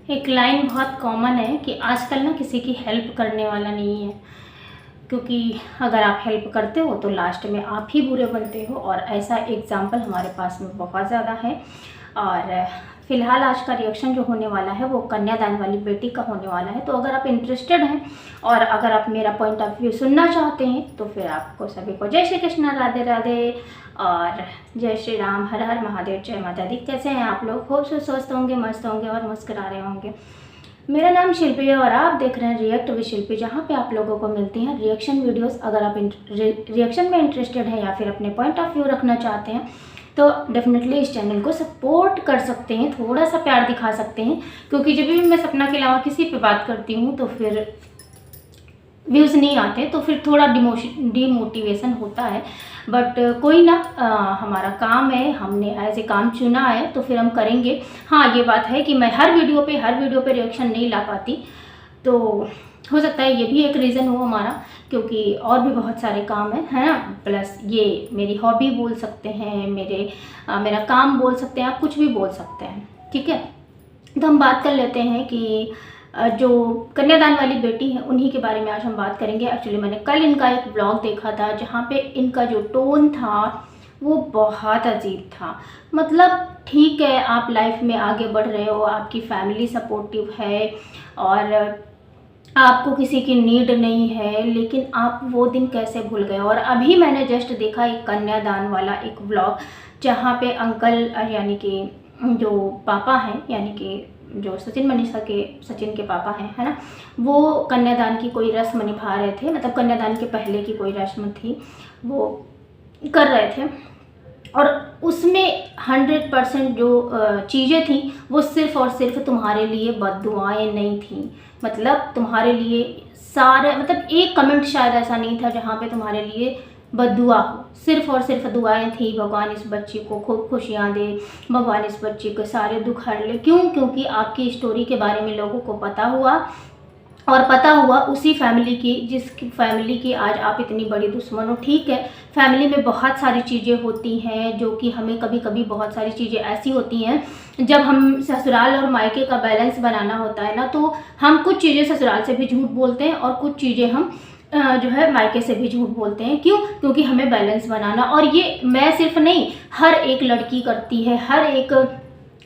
एक लाइन बहुत कॉमन है कि आजकल ना किसी की हेल्प करने वाला नहीं है, क्योंकि अगर आप हेल्प करते हो तो लास्ट में आप ही बुरे बनते हो। और ऐसा एग्जाम्पल हमारे पास में बहुत ज़्यादा है। और फ़िलहाल आज का रिएक्शन जो होने वाला है वो कन्यादान वाली बेटी का होने वाला है। तो अगर आप इंटरेस्टेड हैं और अगर आप मेरा पॉइंट ऑफ व्यू सुनना चाहते हैं तो फिर आपको सभी को जय श्री कृष्णा, राधे राधे और जय श्री राम, हर हर महादेव, जय माता दी। कैसे हैं आप लोग? खूब स्वस्थ होंगे, मस्त होंगे और मुस्कुरा रहे होंगे। मेरा नाम शिल्पी है और आप देख रहे हैं रिएक्ट विद शिल्पी, जहाँ पे आप लोगों को मिलती हैं रिएक्शन वीडियोस। अगर आप रिएक्शन में इंटरेस्टेड हैं या फिर अपने पॉइंट ऑफ व्यू रखना चाहते हैं तो डेफिनेटली इस चैनल को सपोर्ट कर सकते हैं, थोड़ा सा प्यार दिखा सकते हैं। क्योंकि जब भी मैं सपना के अलावा किसी पे बात करती हूँ तो फिर व्यूज़ नहीं आते, तो फिर थोड़ा डिमोटिवेशन होता है। बट कोई ना, हमारा काम है, हमने एज ए काम चुना है तो फिर हम करेंगे। हाँ, ये बात है कि मैं हर वीडियो पे रिएक्शन नहीं ला पाती, तो हो सकता है ये भी एक रीज़न हो हमारा, क्योंकि और भी बहुत सारे काम है ना। प्लस ये मेरी हॉबी बोल सकते हैं, मेरा काम बोल सकते हैं, आप कुछ भी बोल सकते हैं, ठीक है। तो हम बात कर लेते हैं कि जो कन्यादान वाली बेटी है उन्हीं के बारे में आज हम बात करेंगे। एक्चुअली मैंने कल इनका एक ब्लॉग देखा था जहाँ पे इनका जो टोन था वो बहुत अजीब था। मतलब ठीक है, आप लाइफ में आगे बढ़ रहे हो, आपकी फैमिली सपोर्टिव है और आपको किसी की नीड नहीं है, लेकिन आप वो दिन कैसे भूल गए। और अभी मैंने जस्ट देखा एक कन्यादान वाला एक व्लॉग जहाँ पे अंकल यानी कि जो पापा हैं, यानी कि जो सचिन के पापा हैं, है ना, वो कन्यादान की कोई रस्म निभा रहे थे। मतलब कन्यादान के पहले की कोई रस्म थी, वो कर रहे थे। और उसमें 100% जो चीज़ें थी वो सिर्फ़ और सिर्फ तुम्हारे लिए बद्दुआएं नहीं थी। मतलब तुम्हारे लिए सारे, मतलब एक कमेंट शायद ऐसा नहीं था जहाँ पे तुम्हारे लिए बद्दुआ हो। सिर्फ़ और सिर्फ दुआएं थी, भगवान इस बच्ची को खूब खुशियाँ दे, भगवान इस बच्ची के सारे दुख हर ले। क्यों? क्योंकि आपकी स्टोरी के बारे में लोगों को पता हुआ, और पता हुआ उसी फैमिली की जिस फैमिली की आज आप इतनी बड़ी दुश्मन हो। ठीक है, फैमिली में बहुत सारी चीज़ें होती हैं जो कि हमें कभी कभी बहुत सारी चीज़ें ऐसी होती हैं जब हम ससुराल और मायके का बैलेंस बनाना होता है ना, तो हम कुछ चीज़ें ससुराल से भी झूठ बोलते हैं और कुछ चीज़ें हम जो है मायके से भी झूठ बोलते हैं। क्यों? क्योंकि हमें बैलेंस बनाना, और ये मैं सिर्फ नहीं, हर एक लड़की करती है, हर एक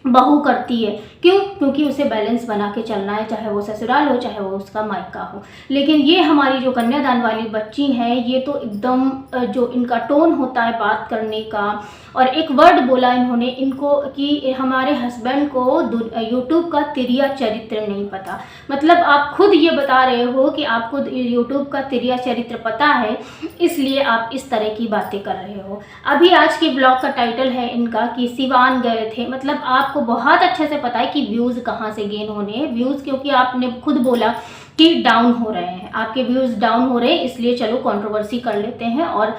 बहू करती है। क्यों? क्योंकि उसे बैलेंस बना के चलना है, चाहे वो ससुराल हो चाहे वो उसका मायका हो। लेकिन ये हमारी जो कन्यादान वाली बच्ची हैं, ये तो एकदम जो इनका टोन होता है बात करने का, और एक वर्ड बोला इन्होंने इनको कि हमारे हस्बैंड को यूट्यूब का तिरिया चरित्र नहीं पता। मतलब आप खुद ये बता रहे हो कि आपको यूट्यूब का तिरिया चरित्र पता है, इसलिए आप इस तरह की बातें कर रहे हो। अभी आज के ब्लॉग का टाइटल है इनका कि सिवान गए थे। मतलब आपको बहुत अच्छे से पता है कि व्यूज़ कहाँ से गेन होने हैं। व्यूज़ क्योंकि आपने खुद बोला कि डाउन हो रहे हैं, आपके व्यूज़ डाउन हो रहे हैं, इसलिए चलो कंट्रोवर्सी कर लेते हैं। और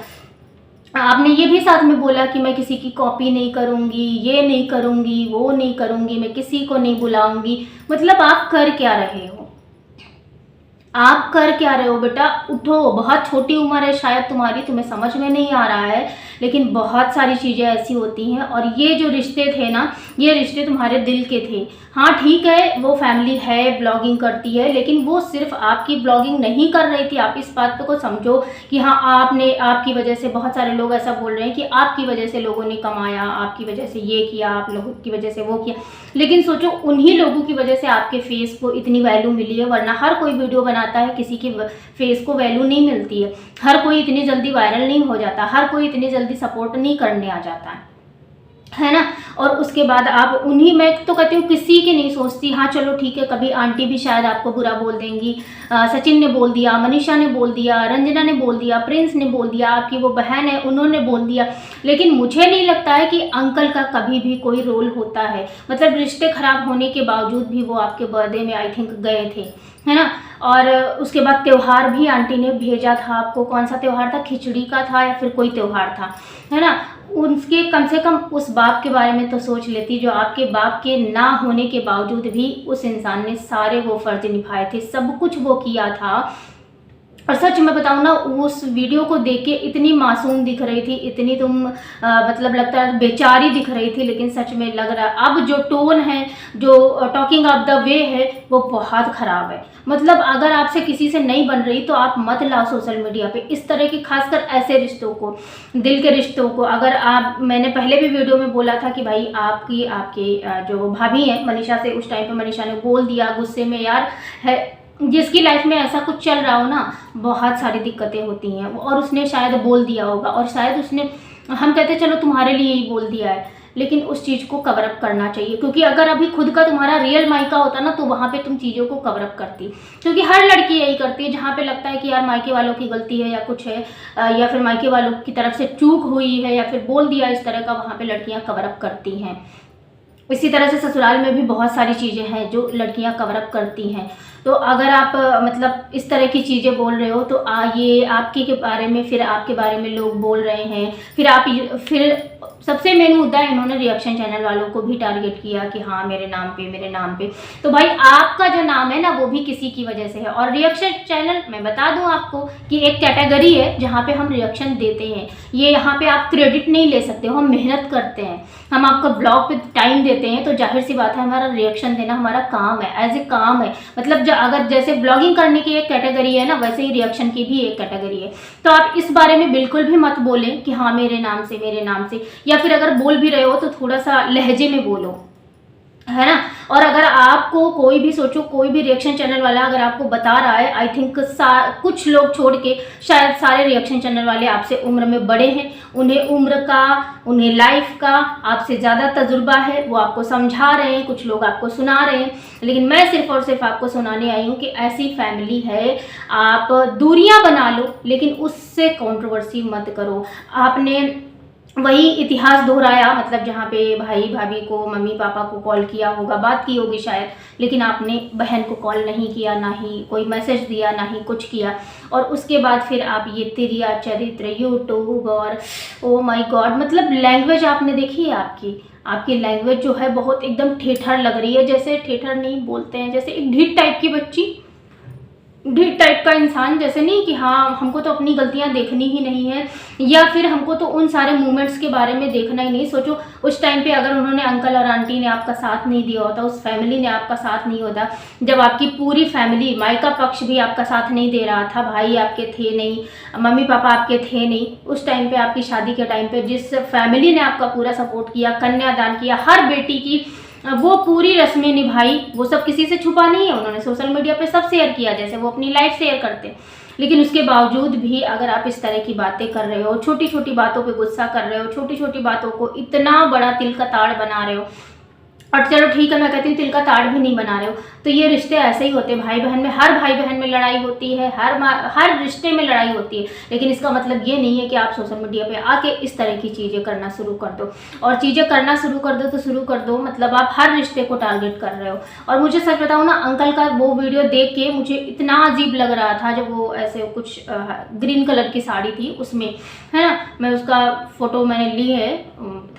आपने ये भी साथ में बोला कि मैं किसी की कॉपी नहीं करूँगी, ये नहीं करूँगी, वो नहीं करूँगी, मैं किसी को नहीं बुलाऊँगी। मतलब आप कर क्या रहे हो? आप कर क्या रहे हो बेटा? उठो, बहुत छोटी उम्र है शायद तुम्हारी, तुम्हें समझ में नहीं आ रहा है, लेकिन बहुत सारी चीज़ें ऐसी होती हैं। और ये जो रिश्ते थे ना, ये रिश्ते तुम्हारे दिल के थे। हाँ ठीक है, वो फैमिली है, ब्लॉगिंग करती है, लेकिन वो सिर्फ आपकी ब्लॉगिंग नहीं कर रही थी। आप इस बात को समझो कि हाँ, आपकी वजह से बहुत सारे लोग ऐसा बोल रहे हैं कि आपकी वजह से लोगों ने कमाया, आपकी वजह से ये किया, आप लोगों की वजह से वो किया। लेकिन सोचो, उन्हीं लोगों की वजह से आपके फेस को इतनी वैल्यू मिली है, वरना हर कोई वीडियो बनाता है, किसी की फेस को वैल्यू नहीं मिलती है। हर कोई इतनी जल्दी वायरल नहीं हो जाता, हर कोई इतनी जल्दी सपोर्ट नहीं करने आ जाता है ना। और उसके बाद आप उन्हीं, मैं तो कहती हूँ किसी की नहीं सोचती। हाँ चलो ठीक है, कभी आंटी भी शायद आपको बुरा बोल देंगी, सचिन ने बोल दिया, मनीषा ने बोल दिया, रंजना ने बोल दिया, प्रिंस ने बोल दिया, आपकी वो बहन है उन्होंने बोल दिया। लेकिन मुझे नहीं लगता है कि अंकल का कभी भी कोई रोल होता है। मतलब रिश्ते खराब होने के बावजूद भी वो आपके बर्थडे में आई थिंक गए थे, है ना। और उसके बाद त्यौहार भी आंटी ने भेजा था आपको। कौन सा त्यौहार था? खिचड़ी का था या फिर कोई त्यौहार था, है ना। उसके कम से कम उस बाप के बारे में तो सोच लेती, जो आपके बाप के ना होने के बावजूद भी उस इंसान ने सारे वो फर्ज निभाए थे, सब कुछ वो किया था। और सच मैं बताऊँ ना, उस वीडियो को देख के इतनी मासूम दिख रही थी, इतनी तुम मतलब लगता है बेचारी दिख रही थी, लेकिन सच में लग रहा अब जो टोन है, जो टॉकिंग ऑफ द वे है, वो बहुत ख़राब है। मतलब अगर आपसे किसी से नहीं बन रही तो आप मत लाओ सोशल मीडिया पे इस तरह की, खासकर ऐसे रिश्तों को, दिल के रिश्तों को। अगर आप, मैंने पहले भी वीडियो में बोला था कि भाई आपकी आपके जो भाभी हैं मनीषा से, उस टाइम पे मनीषा ने बोल दिया गुस्से में, यार है जिसकी लाइफ में ऐसा कुछ चल रहा हो ना, बहुत सारी दिक्कतें होती हैं, और उसने शायद बोल दिया होगा, और शायद उसने, हम कहते चलो तुम्हारे लिए ही बोल दिया है, लेकिन उस चीज़ को कवर अप करना चाहिए। क्योंकि अगर अभी खुद का तुम्हारा रियल मायका होता ना, तो वहाँ पे तुम चीज़ों को कवर अप करती। क्योंकि हर लड़की यही करती है, जहाँ पे लगता है कि यार मायके वालों की गलती है या कुछ है, या फिर मायके वालों की तरफ से चूक हुई है, या फिर बोल दिया इस तरह का, वहाँ पे लड़कियाँ कवर अप करती हैं। इसी तरह से ससुराल में भी बहुत सारी चीज़ें हैं जो लड़कियां कवर अप करती हैं। तो अगर आप मतलब इस तरह की चीज़ें बोल रहे हो, तो ये आपके के बारे में, फिर आपके बारे में लोग बोल रहे हैं, फिर सबसे मेन मुद्दा इन्होंने रिएक्शन चैनल वालों को भी टारगेट किया कि हाँ मेरे नाम पे, मेरे नाम पे। तो भाई आपका जो नाम है ना, वो भी किसी की वजह से है। और रिएक्शन चैनल, मैं बता दूं आपको कि एक कैटेगरी है जहाँ पे हम रिएक्शन देते हैं। ये यहाँ पे आप क्रेडिट नहीं ले सकते हो, हम मेहनत करते हैं, हम आपका ब्लॉग पे टाइम देते हैं, तो जाहिर सी बात है हमारा रिएक्शन देना हमारा काम है, एज ए काम है। मतलब अगर जैसे ब्लॉगिंग करने की एक कैटेगरी है ना, वैसे ही रिएक्शन की भी एक कैटेगरी है। तो आप इस बारे में बिल्कुल भी मत बोलें कि हाँ मेरे नाम से, मेरे नाम से, या फिर अगर बोल भी रहे हो तो थोड़ा सा लहजे में बोलो, है ना। और अगर आपको कोई भी, सोचो कोई भी रिएक्शन चैनल वाला अगर आपको बता रहा है, आई थिंक कुछ लोग छोड़ के शायद सारे रिएक्शन चैनल वाले आपसे उम्र में बड़े हैं, उन्हें उम्र का, उन्हें लाइफ का आपसे ज़्यादा तजुर्बा है, वो आपको समझा रहे हैं, कुछ लोग आपको सुना रहे हैं। लेकिन मैं सिर्फ और सिर्फ आपको सुनाने आई हूँ कि ऐसी फैमिली है, आप दूरियां बना लो लेकिन उससे कंट्रोवर्सी मत करो। आपने वही इतिहास दोहराया, मतलब जहाँ पे भाई भाभी को, मम्मी पापा को कॉल किया होगा, बात की होगी शायद, लेकिन आपने बहन को कॉल नहीं किया, ना ही कोई मैसेज दिया, ना ही कुछ किया। और उसके बाद फिर आप ये तिरिया चरित्र, यूट्यूब, और ओ माय गॉड, मतलब लैंग्वेज आपने देखी है, आपकी लैंग्वेज जो है बहुत एकदम ठेठर लग रही है। जैसे ठेठर नहीं बोलते हैं, जैसे एक ढीठ टाइप की बच्ची, ढीठ टाइप का इंसान, जैसे नहीं कि हाँ हमको तो अपनी गलतियां देखनी ही नहीं है, या फिर हमको तो उन सारे मूवमेंट्स के बारे में देखना ही नहीं। सोचो उस टाइम पे अगर उन्होंने, अंकल और आंटी ने आपका साथ नहीं दिया होता, उस फैमिली ने आपका साथ नहीं होता, जब आपकी पूरी फैमिली, मायका पक्ष भी आपका साथ नहीं दे रहा था, भाई आपके थे नहीं, मम्मी पापा आपके थे नहीं, उस टाइम पे आपकी शादी के टाइम पे जिस फैमिली ने आपका पूरा सपोर्ट किया, कन्यादान किया, हर बेटी की वो पूरी रस्में निभाई, वो सब किसी से छुपा नहीं है, उन्होंने सोशल मीडिया पे सब शेयर किया जैसे वो अपनी लाइफ शेयर करते हैं। लेकिन उसके बावजूद भी अगर आप इस तरह की बातें कर रहे हो, छोटी छोटी बातों पे गुस्सा कर रहे हो, छोटी छोटी बातों को इतना बड़ा तिल का ताड़ बना रहे हो, और चलो ठीक है मैं कहती हूँ तिल का ताड़ भी नहीं बना रहे हो, तो ये रिश्ते ऐसे ही होते हैं। भाई बहन में, हर भाई बहन में लड़ाई होती है, हर रिश्ते में लड़ाई होती है, लेकिन इसका मतलब ये नहीं है कि आप सोशल मीडिया पे आके इस तरह की चीज़ें करना शुरू कर दो। और चीज़ें करना शुरू कर दो तो शुरू कर दो, मतलब आप हर रिश्ते को टारगेट कर रहे हो। और मुझे सच बताऊँ ना, अंकल का वो वीडियो देख के मुझे इतना अजीब लग रहा था, जब वो ऐसे कुछ ग्रीन कलर की साड़ी थी उसमें, है ना, मैं उसका फ़ोटो मैंने ली है,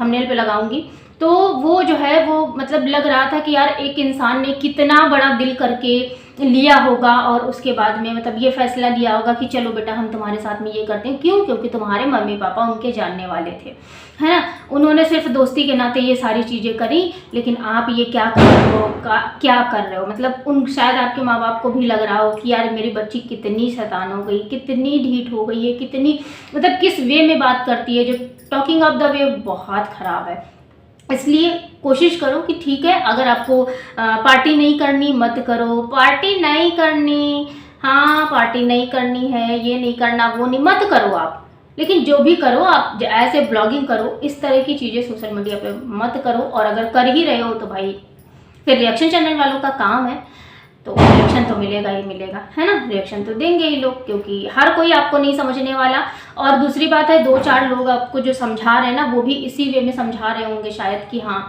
थंबनेल पे लगाऊंगी। तो वो जो है वो मतलब लग रहा था कि यार एक इंसान ने कितना बड़ा दिल करके लिया होगा, और उसके बाद में मतलब ये फैसला लिया होगा कि चलो बेटा हम तुम्हारे साथ में ये करते हैं। क्यों? क्योंकि तुम्हारे मम्मी पापा उनके जानने वाले थे, है ना, उन्होंने सिर्फ दोस्ती के नाते ये सारी चीज़ें करी। लेकिन आप ये क्या कर रहे हो, क्या कर रहे हो, मतलब उन, शायद आपके माँ बाप को भी लग रहा हो कि यार मेरी बच्ची कितनी शैतान हो गई, कितनी ढीठ हो गई है, कितनी मतलब किस वे में बात करती है, जो टॉकिंग ऑफ द वे बहुत ख़राब है। इसलिए कोशिश करो कि ठीक है, अगर आपको पार्टी नहीं करनी मत करो, पार्टी नहीं करनी, हाँ पार्टी नहीं करनी है, ये नहीं करना, वो नहीं, मत करो आप। लेकिन जो भी करो आप ऐसे ब्लॉगिंग करो, इस तरह की चीज़ें सोशल मीडिया पे मत करो। और अगर कर ही रहे हो तो भाई फिर रिएक्शन चैनल वालों का काम है, तो रिएक्शन तो मिलेगा ही मिलेगा, है ना, रिएक्शन तो देंगे ही लोग, क्योंकि हर कोई आपको नहीं समझने वाला। और दूसरी बात है, 2-4 लोग आपको जो समझा रहे हैं ना, वो भी इसी वे में समझा रहे होंगे शायद कि हाँ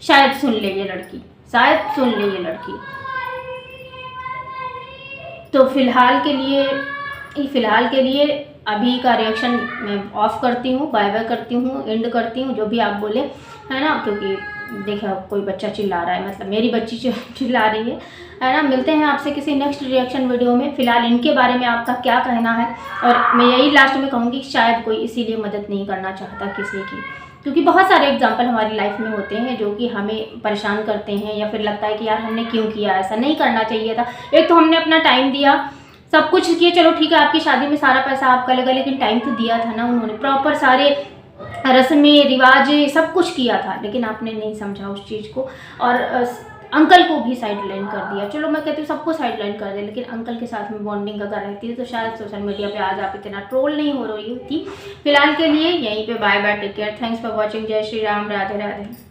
शायद सुन ले ये लड़की, शायद सुन ले ये लड़की। तो फिलहाल के लिए अभी का रिएक्शन मैं ऑफ करती हूँ, बाय बाय करती हूँ, एंड करती हूँ, जो भी आप बोले, है ना, क्योंकि देखा कोई बच्चा चिल्ला रहा है, मतलब मेरी बच्ची चिल्ला रही है ना। मिलते हैं आपसे किसी नेक्स्ट रिएक्शन वीडियो में। फ़िलहाल इनके बारे में आपका क्या कहना है, और मैं यही लास्ट में कहूँगी शायद कोई इसीलिए मदद नहीं करना चाहता किसी की, क्योंकि बहुत सारे एग्जाम्पल हमारी लाइफ में होते हैं जो कि हमें परेशान करते हैं, या फिर लगता है कि यार हमने क्यों किया, ऐसा नहीं करना चाहिए था। एक तो हमने अपना टाइम दिया, सब कुछ किया, चलो ठीक है आपकी शादी में सारा पैसा आपका लगा, लेकिन टाइम तो दिया था ना उन्होंने, प्रॉपर सारे रस्में रिवाज सब कुछ किया था, लेकिन आपने नहीं समझा उस चीज़ को, और अंकल को भी साइडलाइन कर दिया। चलो मैं कहती हूँ सबको साइडलाइन कर दे, लेकिन अंकल के साथ में बॉन्डिंग अगर रहती है तो शायद सोशल मीडिया पे आज आप इतना ट्रोल नहीं हो रही होती। फिलहाल के लिए यहीं पे bye bye, take care, thanks for watching, जय श्री राम, राधे राधे।